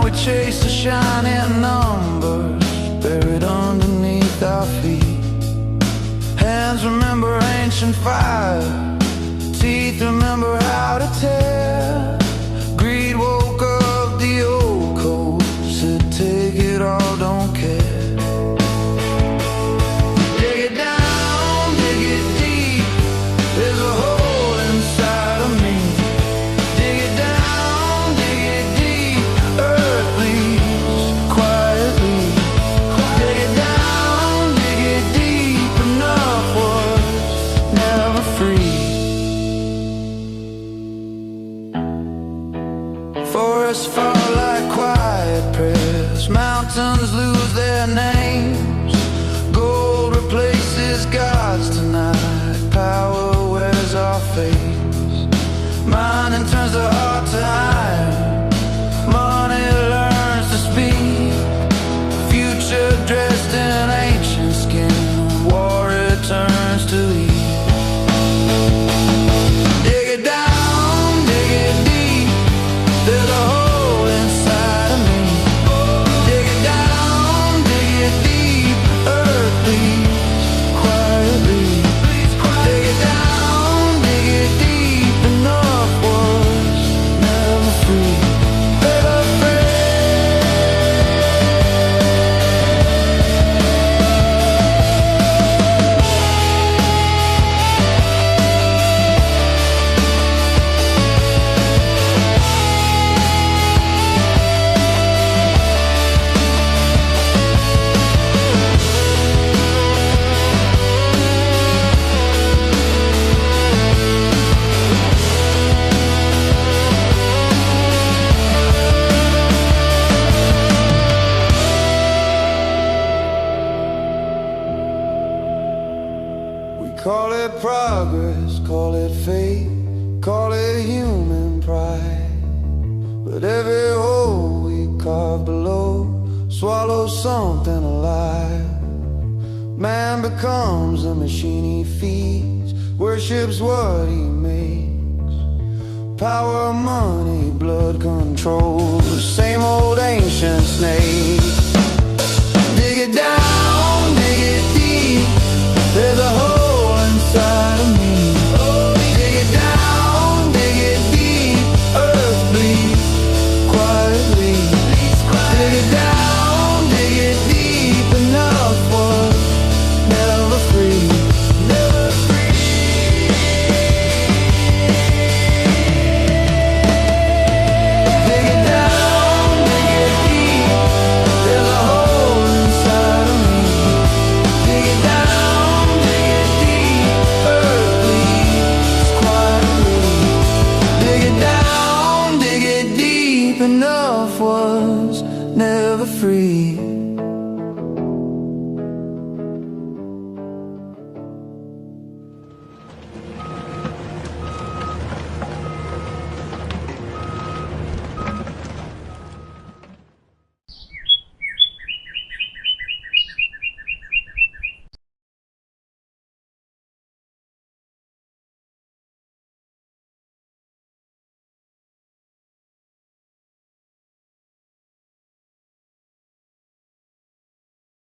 we chase the shining numbers buried underneath our feet. Hands remember ancient fire, teeth remember how to tear. Greed woke up the old code, said take it all, don't care. Dig it down, dig it deep, there's a hole inside of me. Dig it down, dig it deep, earth bleeds quietly. Dig it down, dig it deep, enough was never free. Forests fall like quiet prayers, mountains lose their names. Gold replaces gods tonight, power wears our face. Mining turns the heart to iron, money learns to speak. Future dressed in ancient skin, war returns to eat. Dig it down, dig it deep, there's a hole inside of me. Dig it down, dig it deep, earth bleeds quietly. Dig it down, dig it deep, enough was never free. Never free. Call it progress, call it fate, call it human pride. But every hole we carve below swallows something alive. Man becomes a machine he feeds, worships what he makes. Power, money, blood control, the same old ancient snake. Dig it down, dig it deep, there's a hole inside of me. Dig it down, dig it deep, earth bleeds quietly. Dig it down, dig it deep, enough was never free. Never free. Dig it down, dig it deep, there's a hole inside of me. Dig it down, dig it deep, earth bleeds quietly. Dig it down, dig it deep, enough was never free.